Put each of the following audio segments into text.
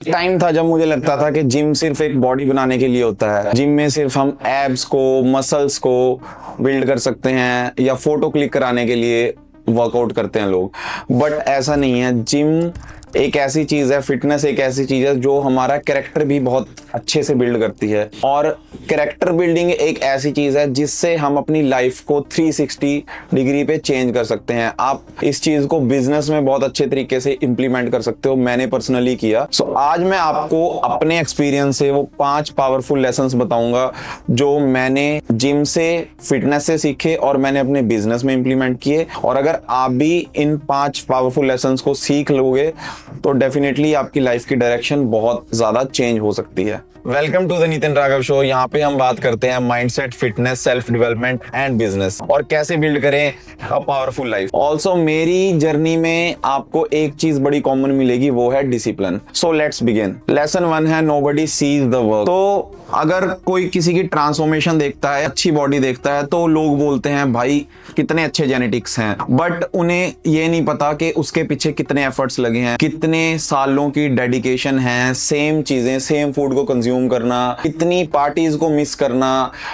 Time था जब मुझे लगता था कि जिम सिर्फ एक बॉडी बनाने के लिए होता है, जिम में सिर्फ हम एब्स को, मसल्स को बिल्ड कर सकते हैं या फोटो क्लिक कराने के लिए वर्कआउट करते हैं लोग। बट ऐसा नहीं है। जिम एक ऐसी चीज है, फिटनेस एक ऐसी चीज है जो हमारा कैरेक्टर भी बहुत अच्छे से बिल्ड करती है। और कैरेक्टर बिल्डिंग एक ऐसी चीज है जिससे हम अपनी लाइफ को 360 डिग्री पे चेंज कर सकते हैं। आप इस चीज को बिजनेस में बहुत अच्छे तरीके से इंप्लीमेंट कर सकते हो। मैंने पर्सनली किया। सो आज मैं आपको अपने एक्सपीरियंस से वो 5 पावरफुल लेसन्स बताऊंगा जो मैंने जिम से, फिटनेस से सीखे और मैंने अपने बिजनेस में इंप्लीमेंट किए। और अगर आप भी इन 5 पावरफुल लेसन्स को सीख लोगे तो डेफिनेटली आपकी लाइफ की डायरेक्शन बहुत ज्यादा चेंज हो सकती है। Welcome to the Nitin Raghav show. यहाँ पे हम बात करते हैं mindset, fitness, self development and business और कैसे बिल्ड करें अ पावरफुल लाइफ। ऑल्सो मेरी जर्नी में आपको एक चीज बड़ी कॉमन मिलेगी, वो है discipline. So let's begin. Lesson 1 है नोबडी सीज द वर्क। तो अगर कोई किसी की ट्रांसफॉर्मेशन देखता है, अच्छी बॉडी देखता है, तो लोग बोलते हैं भाई कितने अच्छे जेनेटिक्स हैं। बट उन्हें ये नहीं पता कि उसके पीछे कितने एफर्ट्स लगे हैं, कितने सालों की डेडिकेशन है। सेम चीजें, सेम फूड को कंज्यूम करना, कितनी पार्टीज को मिस करना,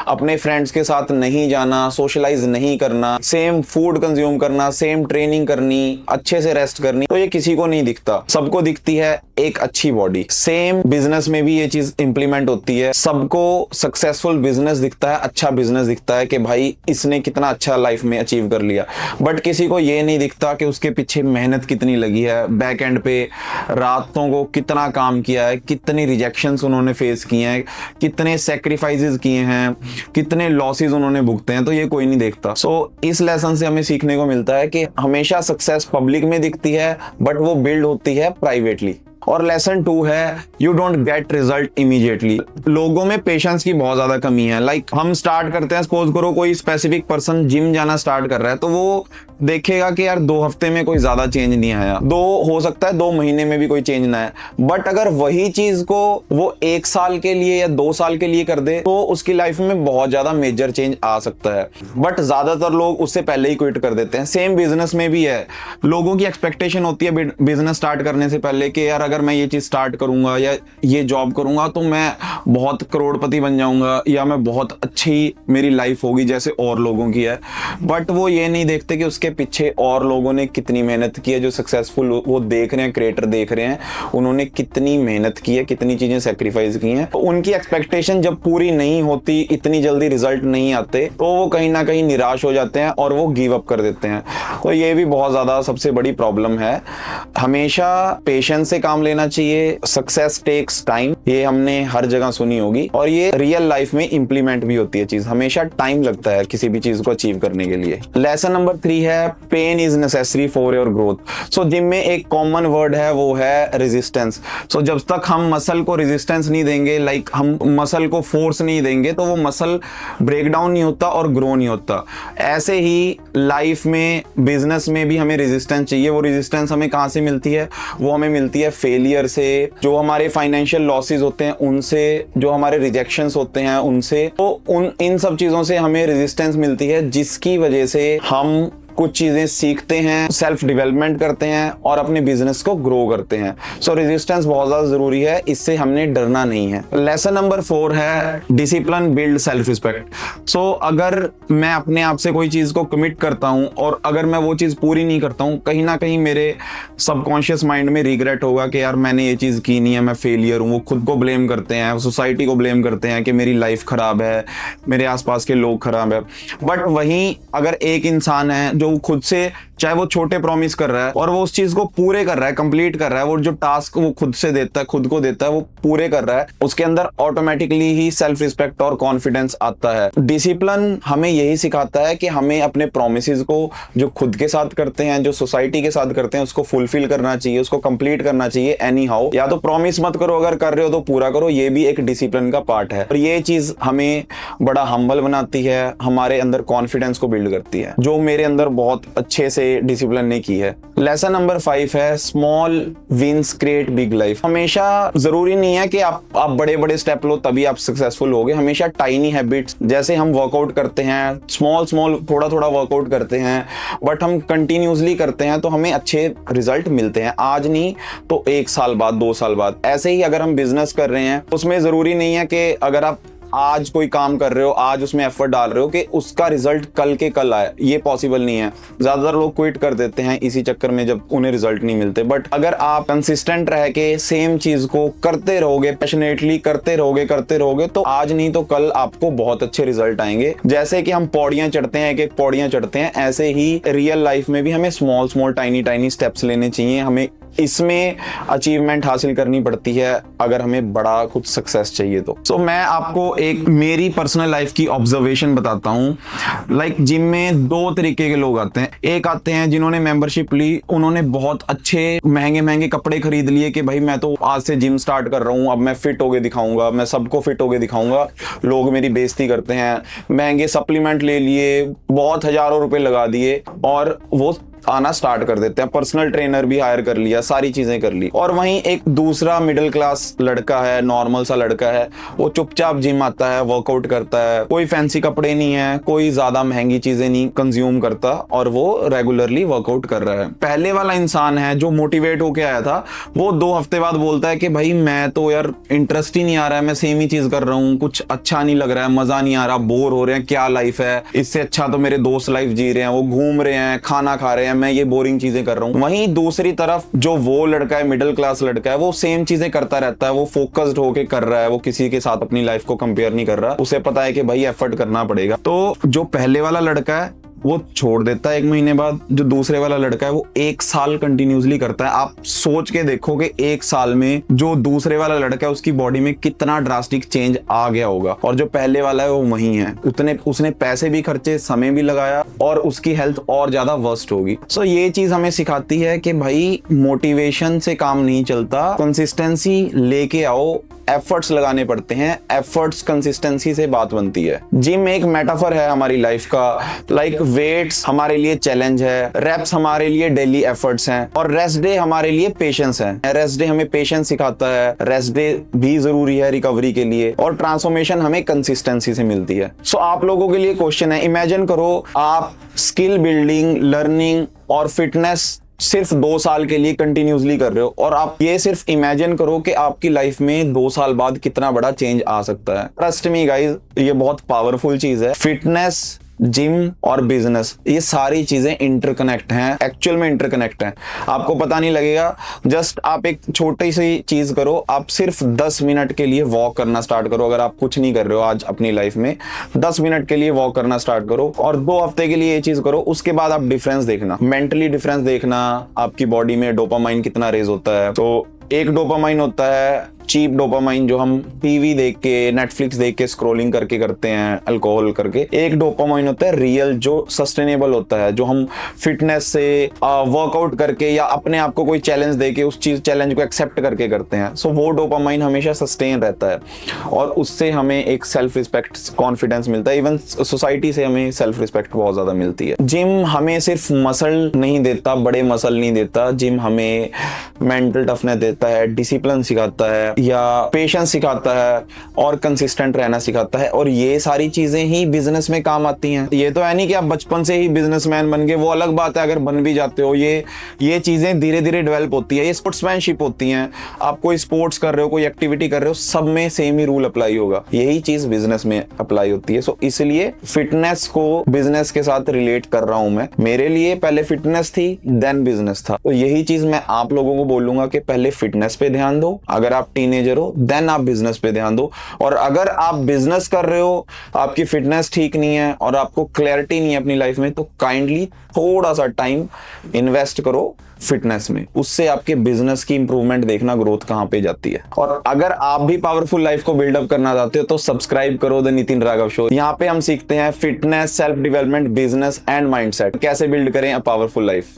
अपने फ्रेंड्स के साथ नहीं जाना, सोशलाइज नहीं करना, सेम फूड कंज्यूम करना, सेम ट्रेनिंग करनी, अच्छे से रेस्ट करनी। तो ये किसी को नहीं दिखता। सबको दिखती है एक अच्छी बॉडी। सेम बिजनेस में भी ये चीज इंप्लीमेंट होती है। सबको सक्सेसफुल बिजनेस दिखता है, अच्छा बिजनेस दिखता है कि भाई इसने कितना अच्छा लाइफ में अचीव कर लिया। बट किसी को ये नहीं दिखता कि उसके पीछे मेहनत कितनी लगी है, बैक एंड पे रातों को कितना काम किया है, कितनी रिजेक्शंस उन्होंने फेस किए हैं, कितने सेक्रीफाइसेस किए हैं, कितने लॉसेस उन्होंने भुगते हैं। तो ये कोई नहीं देखता। सो इस लेसन से हमें सीखने को मिलता है कि हमेशा सक्सेस पब्लिक में दिखती है बट वो बिल्ड होती है प्राइवेटली। और लेसन 2 है you don't get result immediately. लोगों में पेशेंस की बहुत ज्यादा कमी है। लाइक हम स्टार्ट करते हैं, सपोज करो कोई स्पेसिफिक पर्सन जिम जाना स्टार्ट कर रहा है तो वो देखेगा कि यार 2 हफ्ते में कोई ज्यादा चेंज नहीं आया, हो सकता है 2 महीने में भी कोई चेंज ना आए। बट अगर वही चीज को वो 1 साल के लिए या 2 साल के लिए कर दे तो उसकी लाइफ में बहुत ज्यादा मेजर चेंज आ सकता है। बट ज्यादातर लोग उससे पहले ही क्विट कर देते हैं। सेम बिजनेस में भी है। लोगों की एक्सपेक्टेशन होती है बिजनेस स्टार्ट करने से पहले कि यार अगर मैं ये चीज स्टार्ट करूंगा या ये जॉब करूंगा तो मैं बहुत करोड़पति बन जाऊंगा या मैं बहुत अच्छी मेरी लाइफ होगी जैसे और लोगों की है। बट वो ये नहीं देखते कि उसके पीछे और लोगों ने कितनी मेहनत की है। जो सक्सेसफुल वो देख रहे हैं, क्रिएटर देख रहे हैं, उन्होंने कितनी मेहनत की है, कितनी चीजें सेक्रीफाइस की हैं। तो उनकी एक्सपेक्टेशन जब पूरी नहीं होती, इतनी जल्दी रिजल्ट नहीं आते, तो वो कहीं ना कहीं निराश हो जाते हैं और वो गिव अप कर देते हैं। तो ये भी बहुत ज्यादा सबसे बड़ी प्रॉब्लम है। हमेशा पेशेंस से काम लेना चाहिए। सक्सेस टेक्स टाइम, ये हमने हर जगह सुनी होगी और ये रियल लाइफ में इंप्लीमेंट भी होती है चीज। हमेशा टाइम लगता है किसी भी चीज को अचीव करने के लिए। लेसन नंबर 3 है pain is necessary for your growth. So gym में एक कॉमन वर्ड है, वो है रेजिस्टेंस। सो जब तक हम मसल को रेजिस्टेंस नहीं देंगे, लाइक हम मसल को फोर्स नहीं देंगे, तो वो मसल ब्रेक डाउन नहीं होता और ग्रो नहीं होता। ऐसे ही लाइफ में, बिजनेस में भी हमें रेजिस्टेंस चाहिए। वो रेजिस्टेंस हमें कहां से मिलती है? वो हमें मिलती है फेलियर से, जो हमारे फाइनेंशियल लॉसेस होते हैं उनसे, जो हमारे रिजेक्शंस होते हैं उनसे। तो इन सब चीजों से हमें रेजिस्टेंस मिलती है, जिसकी वजह से हम कुछ चीजें सीखते हैं, सेल्फ डेवलपमेंट करते हैं और अपने बिजनेस को ग्रो करते हैं। सो रेजिस्टेंस बहुत ज्यादा जरूरी है, इससे हमने डरना नहीं है। लेसन नंबर 4 है डिसिप्लिन बिल्ड सेल्फ रिस्पेक्ट। सो अगर मैं अपने आप से कोई चीज को कमिट करता हूं और अगर मैं वो चीज पूरी नहीं करता हूं, कहीं ना कहीं मेरे सबकॉन्शियस माइंड में रिग्रेट होगा कि यार मैंने ये चीज की नहीं है, मैं फेलियर हूं। वो खुद को ब्लेम करते हैं, सोसाइटी को ब्लेम करते हैं कि मेरी लाइफ खराब है, मेरे आसपास के लोग खराब है। बट वहीं अगर एक इंसान है जो खुद से, चाहे वो छोटे प्रॉमिस कर रहा है और वो उस चीज को पूरे कर रहा है, कंप्लीट कर रहा है, वो जो टास्क वो खुद से देता है, खुद को देता है, वो पूरे कर रहा है, उसके अंदर ऑटोमेटिकली ही सेल्फ रिस्पेक्ट और कॉन्फिडेंस आता है। डिसिप्लिन हमें यही सिखाता है कि हमें अपने प्रॉमिसेस को जो खुद के साथ करते हैं, जो सोसाइटी के साथ करते हैं, उसको फुलफिल करना चाहिए, उसको कंप्लीट करना चाहिए एनी हाउ। या तो प्रॉमिस मत करो, अगर कर रहे हो तो पूरा करो। ये भी एक डिसिप्लिन का पार्ट है और ये चीज हमें बड़ा हम्बल बनाती है, हमारे अंदर कॉन्फिडेंस को बिल्ड करती है। जो मेरे अंदर बहुत अच्छे से डिसिप्लिन ने की है। लेसन नंबर 5 है small wins create big life. हमेशा जरूरी नहीं है कि आप बड़े बड़े स्टेप लो तभी आप सक्सेसफुल होगे। हमेशा टाइनी हैबिट्स, जैसे हम वर्कआउट करते हैं, स्मॉल थोड़ा थोड़ा वर्कआउट करते हैं, बट हम कंटिन्यूसली करते हैं तो हमें अच्छे रिजल्ट मिलते हैं। आज नहीं तो 1 साल बाद, 2 साल बाद। ऐसे ही अगर हम बिजनेस कर रहे हैं, उसमें जरूरी नहीं है कि अगर आप आज कोई काम कर रहे हो, आज उसमें एफर्ट डाल रहे हो कि उसका रिजल्ट कल के कल आए। ये पॉसिबल नहीं है। ज्यादातर लोग क्विट कर देते हैं इसी चक्कर में जब उन्हें रिजल्ट नहीं मिलते। बट अगर आप कंसिस्टेंट रह के सेम चीज को करते रहोगे, पैशनेटली करते रहोगे तो आज नहीं तो कल आपको बहुत अच्छे रिजल्ट आएंगे। जैसे कि हम पौड़ियां चढ़ते हैं, एक एक पौड़ियां चढ़ते हैं, ऐसे ही रियल लाइफ में भी हमें स्मॉल टाइनी स्टेप्स लेने चाहिए। हमें इसमें अचीवमेंट हासिल करनी पड़ती है अगर हमें बड़ा कुछ सक्सेस चाहिए तो। सो मैं आपको एक मेरी पर्सनल लाइफ की ऑब्जर्वेशन बताता हूँ। लाइक जिम में 2 तरीके के लोग आते हैं। एक आते हैं जिन्होंने मेंबरशिप ली, उन्होंने बहुत अच्छे महंगे कपड़े खरीद लिए कि भाई मैं तो आज से जिम स्टार्ट कर रहा हूँ, अब मैं फिट होके दिखाऊंगा, मैं सबको फिट होके दिखाऊंगा, लोग मेरी बेइज्जती करते हैं। महंगे सप्लीमेंट ले लिए, बहुत हजारों रुपए लगा दिए और वो आना स्टार्ट कर देते हैं। पर्सनल ट्रेनर भी हायर कर लिया, सारी चीजें कर ली। और वहीं एक दूसरा मिडिल क्लास लड़का है, नॉर्मल सा लड़का है, वो चुपचाप जिम आता है, वर्कआउट करता है, कोई फैंसी कपड़े नहीं है, कोई ज्यादा महंगी चीजें नहीं कंज्यूम करता और वो रेगुलरली वर्कआउट कर रहा है। पहले वाला इंसान है जो मोटिवेट होके आया था, वो 2 हफ्ते बाद बोलता है कि भाई मैं तो यार इंटरेस्ट ही नहीं आ रहा है, मैं सेम ही चीज कर रहा हूँ, कुछ अच्छा नहीं लग रहा है, मजा नहीं आ रहा, बोर हो रहे हैं, क्या लाइफ है, इससे अच्छा तो मेरे दोस्त लाइफ जी रहे हैं, वो घूम रहे हैं, खाना खा रहे हैं, मैं ये बोरिंग चीजें कर रहा हूं। वहीं दूसरी तरफ जो वो लड़का है, मिडिल क्लास लड़का है, वो सेम चीजें करता रहता है, वो फोकस्ड होके कर रहा है, वो किसी के साथ अपनी लाइफ को कंपेयर नहीं कर रहा, उसे पता है कि भाई एफर्ट करना पड़ेगा। तो जो पहले वाला लड़का है वो छोड़ देता है 1 महीने बाद, जो दूसरे वाला लड़का है वो 1 साल कंटिन्यूसली करता है। आप सोच के देखो कि 1 साल में जो दूसरे वाला लड़का है उसकी बॉडी में कितना ड्रास्टिक चेंज आ गया होगा, और जो पहले वाला है वो वही है। उसने पैसे भी खर्चे, समय भी लगाया और उसकी हेल्थ और ज्यादा वर्स्ट होगी। सो ये चीज हमें सिखाती है कि भाई मोटिवेशन से काम नहीं चलता, कंसिस्टेंसी लेके आओ, एफर्ट्स लगाने पड़ते हैं, एफर्ट्स कंसिस्टेंसी से बात बनती है। जिम एक मेटाफर है हमारी लाइफ का। लाइक वेट्स हमारे लिए चैलेंज है, रेप्स हमारे लिए डेली एफर्ट्स हैं, और रेस्ट डे हमारे लिए पेशेंस है। रेस्ट डे हमें पेशेंस सिखाता है, रेस्ट डे भी जरूरी है रिकवरी के लिए, और ट्रांसफॉर्मेशन हमें कंसिस्टेंसी से मिलती है। सो आप लोगों के लिए क्वेश्चन है, इमेजिन करो आप स्किल बिल्डिंग, लर्निंग और फिटनेस सिर्फ 2 साल के लिए कंटिन्यूसली कर रहे हो, और आप ये सिर्फ इमेजिन करो कि आपकी लाइफ में 2 साल बाद कितना बड़ा चेंज आ सकता है। ट्रस्ट मी गाइस, ये बहुत पावरफुल चीज है। फिटनेस, जिम और बिजनेस, ये सारी चीजें इंटरकनेक्ट हैं, एक्चुअल में इंटरकनेक्ट हैं। आपको पता नहीं लगेगा। जस्ट आप एक छोटी सी चीज करो, आप सिर्फ 10 मिनट के लिए वॉक करना स्टार्ट करो। अगर आप कुछ नहीं कर रहे हो आज अपनी लाइफ में, 10 मिनट के लिए वॉक करना स्टार्ट करो और 2 हफ्ते के लिए ये चीज करो। उसके बाद आप डिफरेंस देखना, मेंटली डिफरेंस देखना, आपकी बॉडी में डोपामाइन कितना रेज होता है। तो एक डोपामाइन होता है चीप डोपामाइन, जो हम टीवी देख के, नेटफ्लिक्स देख के, स्क्रॉलिंग करके करते हैं, अल्कोहल करके। एक डोपामाइन होता है रियल, जो सस्टेनेबल होता है, जो हम फिटनेस से, वर्कआउट करके या अपने आप को कोई चैलेंज देके उस चैलेंज को एक्सेप्ट करके करते हैं। सो वो डोपामाइन हमेशा सस्टेन रहता है और उससे हमें एक सेल्फ रिस्पेक्ट, कॉन्फिडेंस मिलता है। इवन सोसाइटी से हमें सेल्फ रिस्पेक्ट बहुत ज्यादा मिलती है। जिम हमें सिर्फ मसल नहीं देता, बड़े मसल नहीं देता। जिम हमें मेंटल टफनेस देता है, डिसिप्लिन सिखाता है, या पेशेंस सिखाता है, और कंसिस्टेंट रहना सिखाता है। और ये सारी चीजें ही बिजनेस में काम आती हैं। ये तो है नहीं कि आप बचपन से ही बिजनेसमैन बन गए, वो अलग बात है अगर बन भी जाते हो। ये चीजें धीरे धीरे डेवलप होती है, ये स्पोर्ट्समैनशिप होती हैं। आप कोई स्पोर्ट्स कर रहे हो, कोई एक्टिविटी कर रहे हो, सब में सेम ही रूल अप्लाई होगा। यही चीज बिजनेस में अप्लाई होती है। सो इसलिए फिटनेस को बिजनेस के साथ रिलेट कर रहा हूं मैं। मेरे लिए पहले फिटनेस थी, देन बिजनेस था। तो यही चीज मैं आप लोगों को बोलूंगा कि पहले फिटनेस पे ध्यान दो अगर आप टीनेजर हो, देन आप बिजनेस पे ध्यान दो। और अगर आप बिजनेस कर रहे हो, आपकी फिटनेस ठीक नहीं है और आपको क्लैरिटी नहीं है अपनी लाइफ में, तो काइंडली थोड़ा सा टाइम इन्वेस्ट करो फिटनेस में। उससे आपके बिजनेस की इंप्रूवमेंट देखना, ग्रोथ कहां पे जाती है। और अगर आप भी पावरफुल लाइफ को बिल्डअप करना चाहते हो तो सब्सक्राइब करो द नितिन राघव शो। यहाँ पे हम सीखते हैं fitness, self development, business and mindset, कैसे बिल्ड करें अ पावरफुल लाइफ।